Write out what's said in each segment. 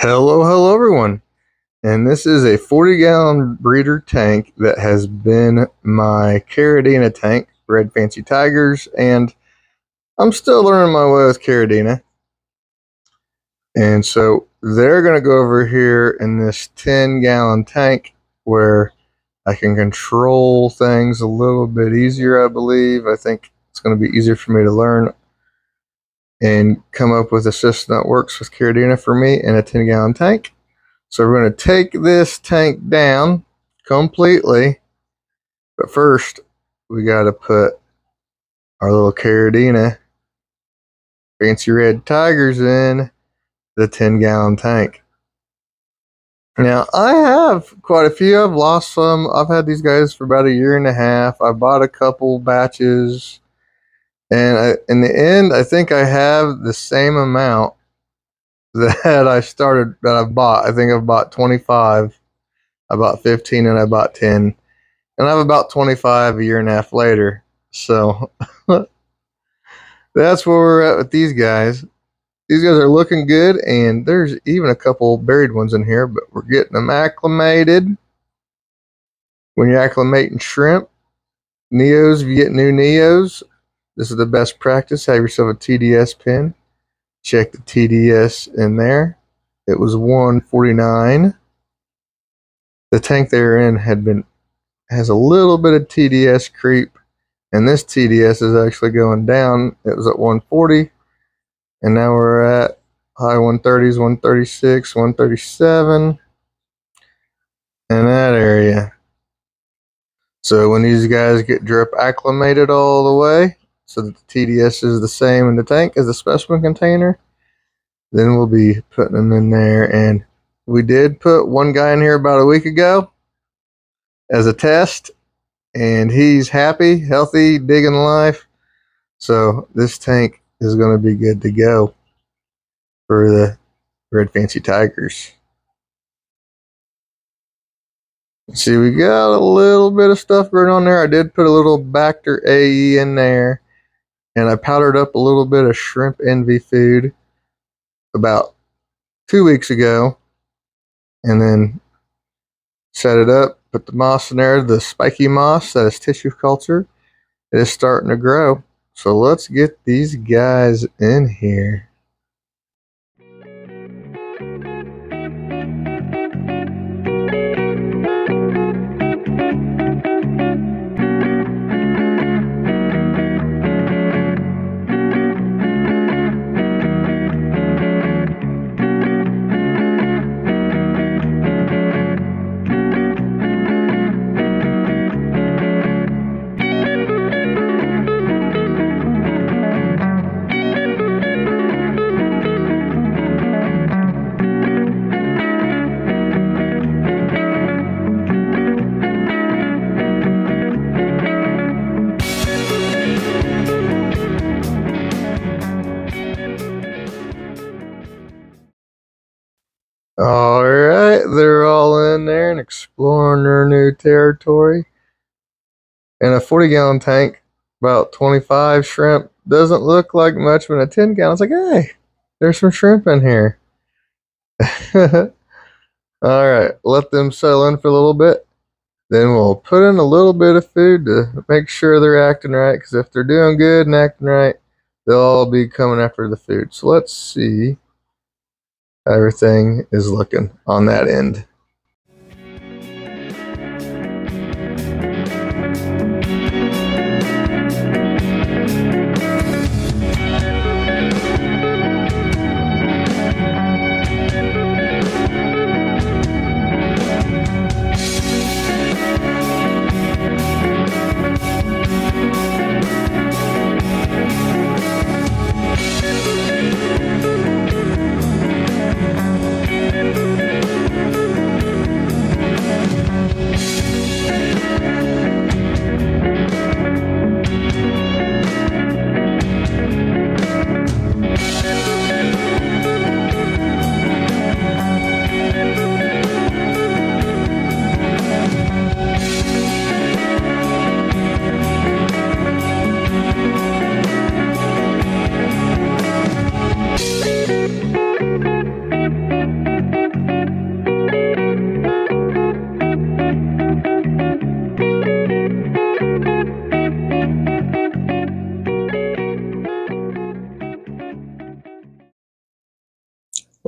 Hello everyone. And this is a 40-gallon breeder tank that has been my Caridina tank, Red Fancy Tigers, and I'm still learning my way with Caridina. And so they're going to go over here in this 10-gallon tank where I can control things a little bit easier, I believe. I think it's going to be easier for me to learn and come up with a system that works with Caridina for me in a 10-gallon tank. So we're going to take this tank down completely, but first we got to put our little Caridina Fancy Red Tigers in the 10-gallon tank. Now, I have quite a few. I've lost some. I've had these guys for about a year and a half. I bought a couple batches, and in the end, I think I have the same amount that I've bought. I think I've bought 25. I bought 15 and I bought 10. And I have about 25 a year and a half later. So that's where we're at with these guys. These guys are looking good, and there's even a couple buried ones in here, but we're getting them acclimated. When you're acclimating shrimp, Neos, if you get new Neos, this is the best practice. Have yourself a TDS pin. Check the TDS in there. It was 149. The tank they're in has a little bit of TDS creep, and this TDS is actually going down. It was at 140, and now we're at high 130s, 136, 137 in that area. So when these guys get drip acclimated all the way so that the TDS is the same in the tank as the specimen container, then we'll be putting them in there. And we did put one guy in here about a week ago as a test, and he's happy, healthy, digging life. So this tank is going to be good to go for the Red Fancy Tigers. See, we got a little bit of stuff going on there. I did put a little Bacter AE in there, and I powdered up a little bit of shrimp envy food about 2 weeks ago, and then set it up, put the moss in there, the spiky moss that is tissue culture. It is starting to grow. So let's get these guys in here. Alright, they're all in there and exploring their new territory. In a 40-gallon tank, about 25 shrimp. Doesn't look like much, but in a 10-gallon, it's like, hey, there's some shrimp in here. Alright, let them settle in for a little bit. Then we'll put in a little bit of food to make sure they're acting right, because if they're doing good and acting right, they'll all be coming after the food. So let's see how everything is looking on that end.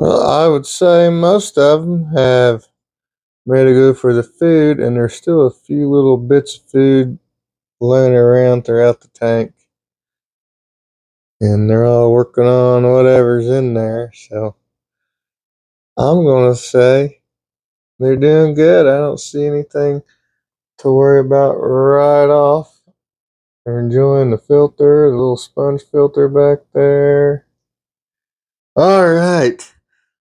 Well, I would say most of them have made a go for the food, and there's still a few little bits of food laying around throughout the tank. And they're all working on whatever's in there. So I'm going to say they're doing good. I don't see anything to worry about right off. They're enjoying the filter, the little sponge filter back there. All right.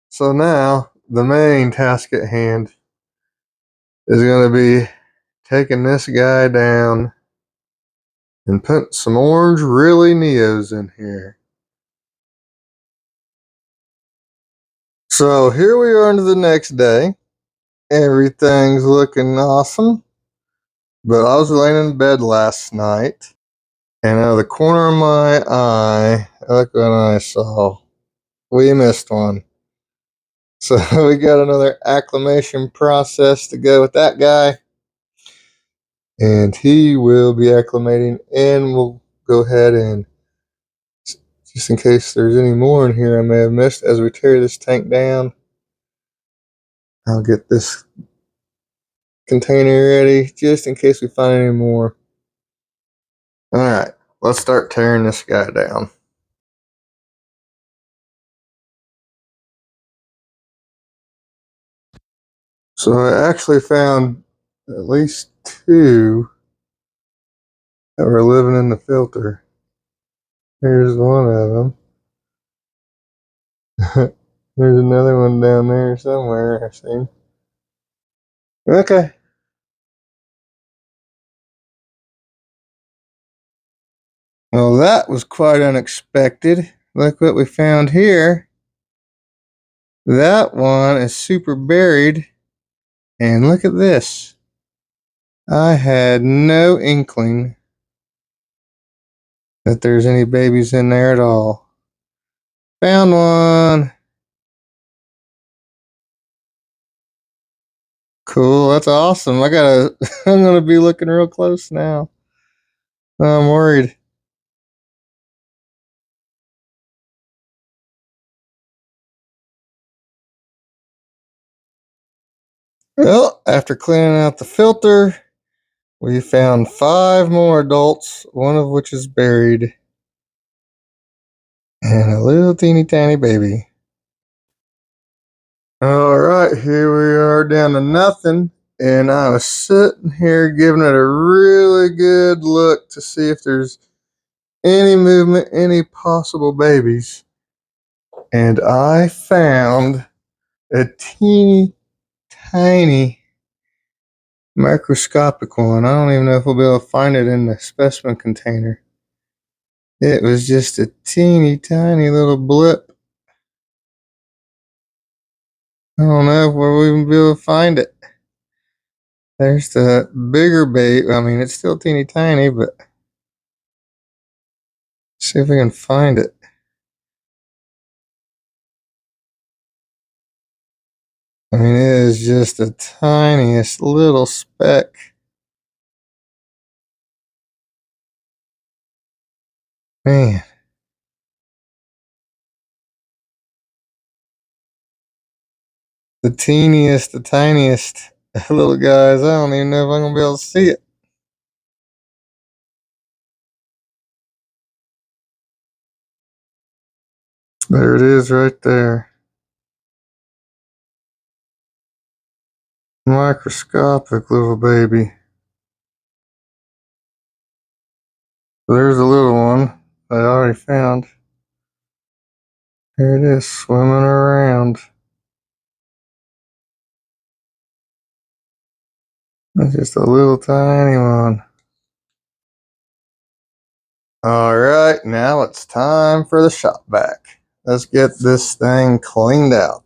So now the main task at hand is going to be taking this guy down and putting some orange really Neos in here. So here we are into the next day. Everything's looking awesome. But I was laying in bed last night, and out of the corner of my eye, look what I saw. We missed one. So we got another acclimation process to go with that guy. And he will be acclimating, and we'll go ahead and, just in case there's any more in here I may have missed as we tear this tank down, I'll get this container ready just in case we find any more. Alright, let's start tearing this guy down. So I actually found at least two that were living in the filter. Here's one of them. There's another one down there somewhere, I see. Okay. Well, that was quite unexpected. Look what we found here. That one is super buried. And look at this. I had no inkling that there's any babies in there at all. Found one. Cool, that's awesome. I'm gonna be looking real close now. I'm worried. Well, after cleaning out the filter, we found 5 more adults, one of which is buried, and a little teeny tiny baby. Alright, here we are down to nothing, and I was sitting here giving it a really good look to see if there's any movement, any possible babies. And I found a teeny tiny microscopic one. I don't even know if we'll be able to find it in the specimen container. It was just a teeny tiny little blip. I don't know if we'll even be able to find it. There's the bigger baby. I mean, it's still teeny tiny, but see if we can find it. I mean, it is just the tiniest little speck. Man. The teeniest, the tiniest little guys. I don't even know if I'm going to be able to see it. There it is right there. Microscopic little baby. There's a little one I already found. Here it is, swimming around. It's just a little tiny one. Alright, now it's time for the shop vac. Let's get this thing cleaned out.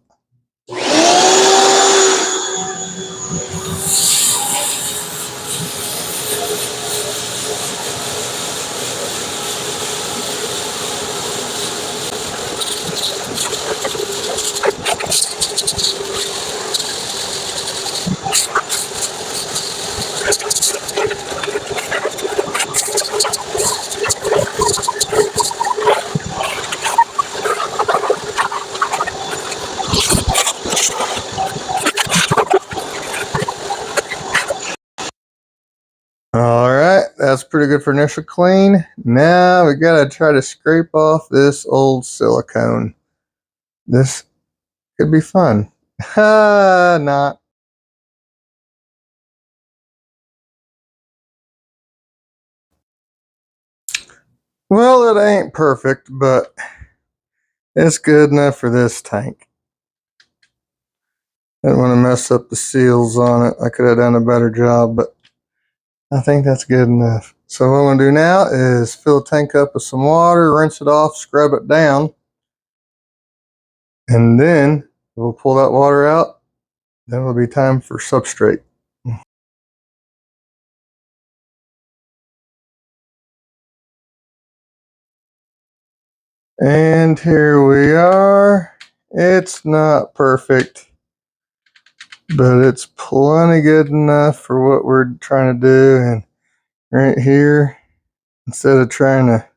pretty good for initial clean. Now we gotta try to scrape off this old silicone. This could be fun. Ha, not. Well, it ain't perfect, but it's good enough for this tank. Didn't want to mess up the seals on it. I could have done a better job, but I think that's good enough. So what I'm going to do now is fill the tank up with some water, rinse it off, scrub it down, and then we'll pull that water out. Then it'll be time for substrate. And here we are. It's not perfect, but it's plenty good enough for what we're trying to do. And right here, instead of trying to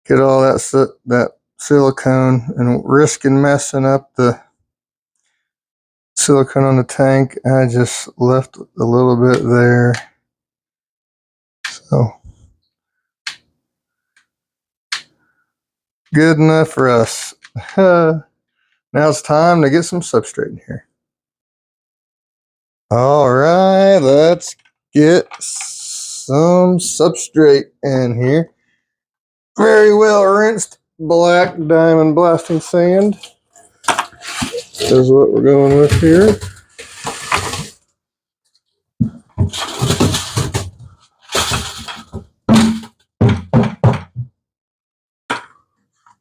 get all that silicone and risking messing up the silicone on the tank, I just left a little bit there. So good enough for us. Now it's time to get some substrate in here. All right, let's get some substrate in here. Very well rinsed black diamond blasting sand is what we're going with here.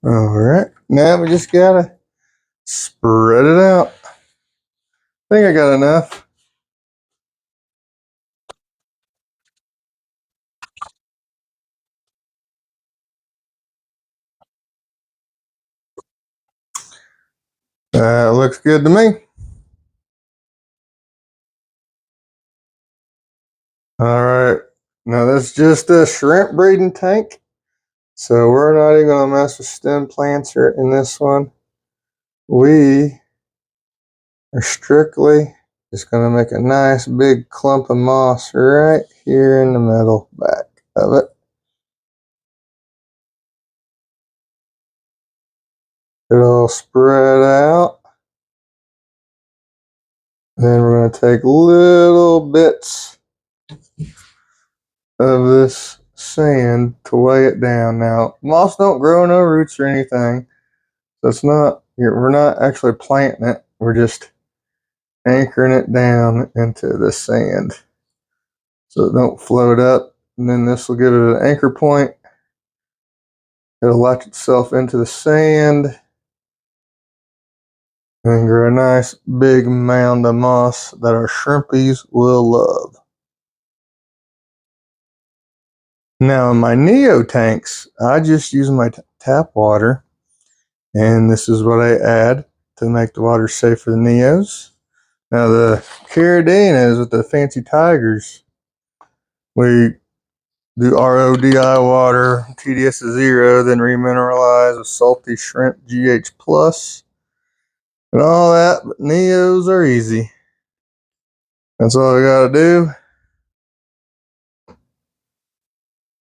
All right, now we just gotta spread it out. I think I got enough. Looks good to me. All right, now that's just a shrimp breeding tank. So we're not even gonna mess with stem plants in this one. We are strictly just gonna make a nice big clump of moss right here in the middle back of it. It'll spread out. Then we're gonna take little bits of this sand to weigh it down. Now, moss don't grow no roots or anything, so it's not. We're not actually planting it. We're just anchoring it down into the sand so it don't float up. And then this will give it an anchor point. It'll latch itself into the sand and grow a nice big mound of moss that our shrimpies will love. Now in my Neo tanks, I just use my tap water, and this is what I add to make the water safe for the Neos. Now the Caridinas with the fancy tigers, we do RODI water, TDS is 0, then remineralize with salty shrimp GH plus and all that, but Neos are easy. That's all we gotta do.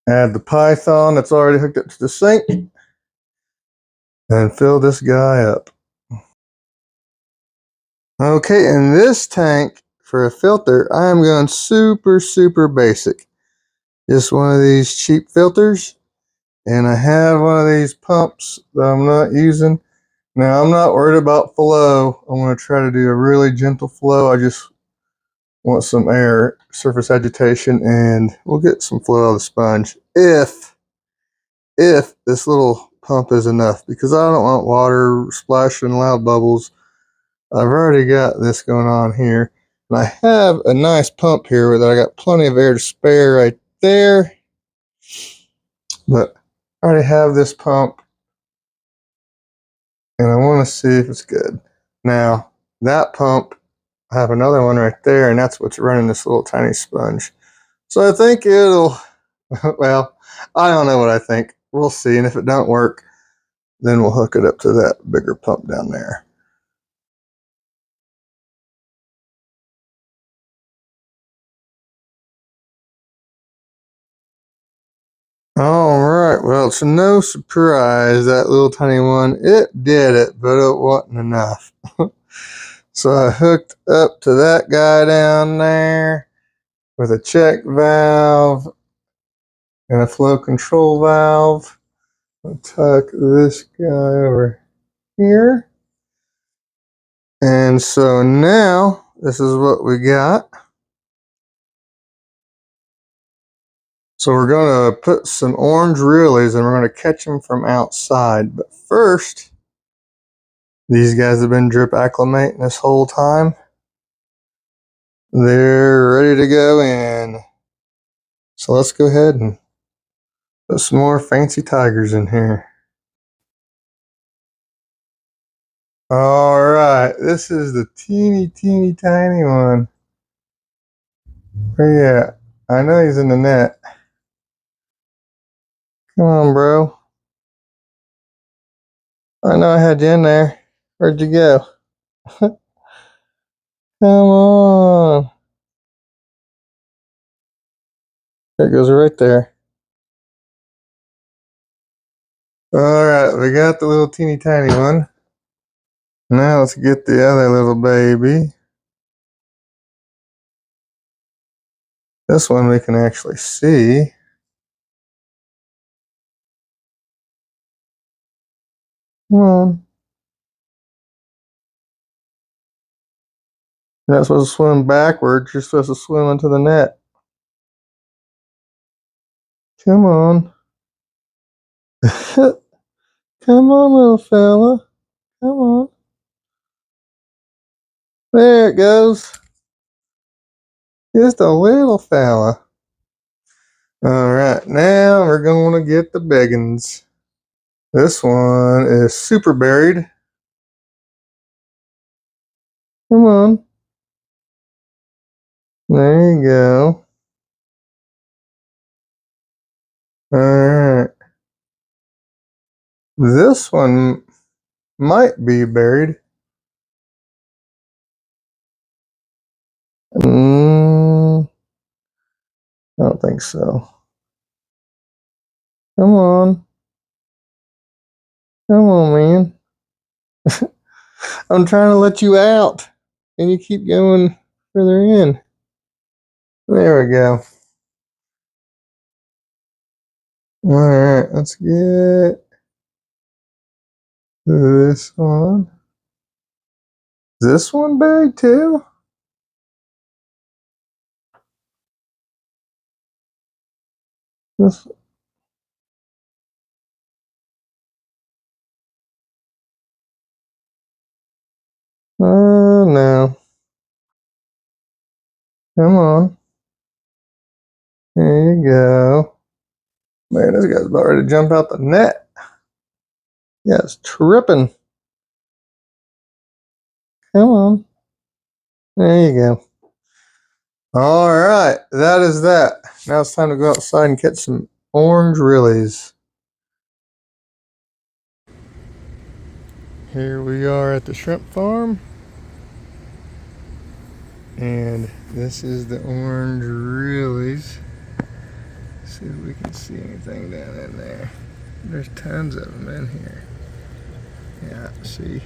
Add the python that's already hooked up to the sink and fill this guy up. Okay, in this tank for a filter, I am going super basic. Just one of these cheap filters, and I have one of these pumps that I'm not using. Now, I'm not worried about flow. I'm going to try to do a really gentle flow. I just want some air, surface agitation, and we'll get some flow out of the sponge if this little pump is enough, because I don't want water splashing loud bubbles. I've already got this going on here, and I have a nice pump here that I got plenty of air to spare right there, but I already have this pump and I want to see if it's good. Now that pump, I have another one right there, and that's what's running this little tiny sponge. So I think it'll, well, I don't know what I think. We'll see, and if it don't work, then we'll hook it up to that bigger pump down there. Alright, well, it's no surprise that little tiny one, it did it, but it wasn't enough. So I hooked up to that guy down there with a check valve and a flow control valve. I'll tuck this guy over here. And so now, this is what we got. So we're going to put some orange relis and we're going to catch them from outside. But first, these guys have been drip acclimating this whole time. They're ready to go in. So let's go ahead and put some more fancy tigers in here. Alright, this is the teeny tiny one. Where you at? I know he's in the net. Come on, bro. I know I had you in there. Where'd you go? Come on. It goes right there. Alright, we got the little teeny tiny one. Now let's get the other little baby. This one we can actually see. Come on. You're not supposed to swim backwards, you're supposed to swim into the net. Come on. Come on, little fella. Come on. There it goes. Just a little fella. Alright, now we're going to get the biggins. This one is super buried. Come on. There you go. Alright. This one might be buried. I don't think so. Come on. Come on, man. I'm trying to let you out. And you keep going further in. There we go. Alright, let's get this one. Is this one buried too? This. Oh no. Come on. There you go. Man, this guy's about ready to jump out the net. Yeah, it's tripping. Come on. There you go. Alright, that is that. Now it's time to go outside and catch some orange relis. Here we are at the shrimp farm. And this is the orange relis. See if we can see anything down in there. There's tons of them in here. Yeah, see.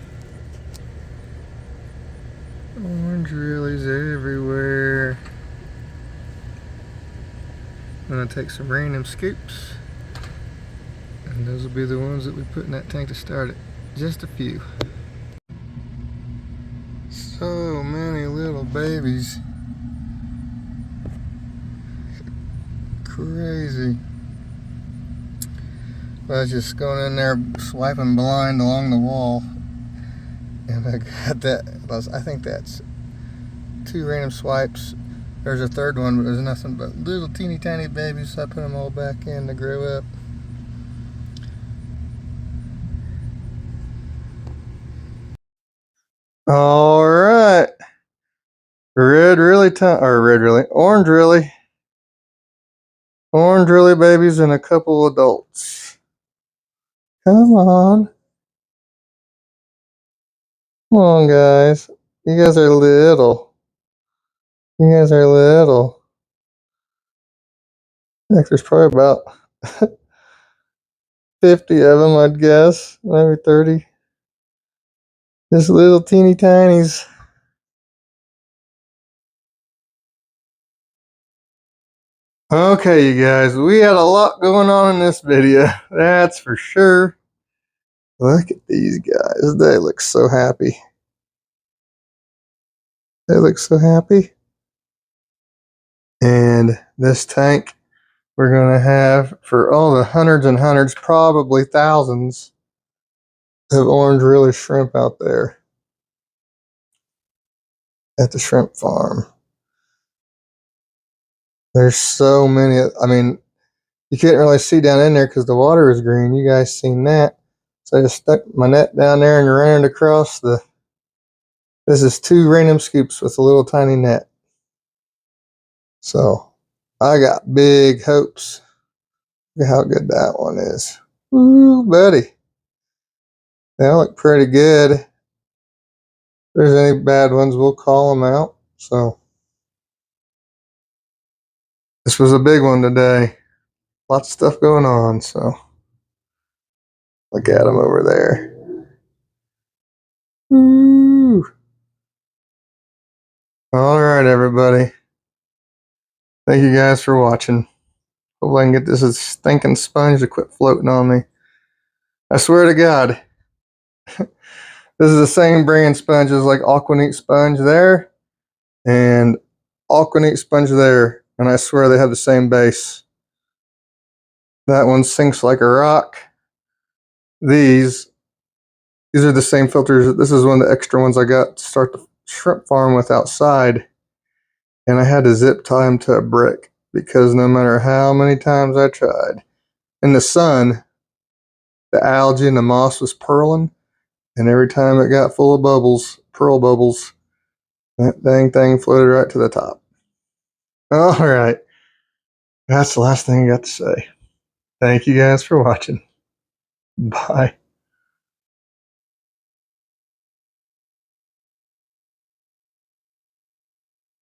Orange relis everywhere. I'm gonna take some random scoops. And those will be the ones that we put in that tank to start it. Just a few. So many little babies. Crazy. I was just going in there swiping blind along the wall. And I got that. I think that's 2 random swipes. There's a third one, but there's nothing but little teeny tiny babies, so I put them all back in to grow up. Alright. Orange rili. Orange rili babies and a couple adults. Come on. Come on, guys. You guys are little. You guys are little. I think there's probably about 50 of them, I'd guess. Maybe 30. Just little teeny tinies. Okay, you guys, we had a lot going on in this video. That's for sure. Look at these guys. They look so happy. They look so happy. And this tank we're going to have for all the hundreds and hundreds, probably thousands of orange rili shrimp out there at the shrimp farm. There's so many. I mean, you can't really see down in there because the water is green. You guys seen that. So I just stuck my net down there and ran it across the. This is 2 random scoops with a little tiny net. So I got big hopes. Look how good that one is. Ooh, buddy. They look pretty good. If there's any bad ones, we'll call them out. So this was a big one today. Lots of stuff going on. So look at them over there. Ooh. All right, everybody. Thank you guys for watching. Hope I can get this stinking sponge to quit floating on me. I swear to God, this is the same brand sponge as like Aquaneat sponge there and Aquaneat sponge there. And I swear they have the same base. That one sinks like a rock. These are the same filters. This is one of the extra ones I got to start the shrimp farm with outside. And I had to zip tie them to a brick because no matter how many times I tried, in the sun, the algae and the moss was pearling. And every time it got full of bubbles, pearl bubbles, that dang thing floated right to the top. All right. That's the last thing I got to say. Thank you guys for watching. Bye.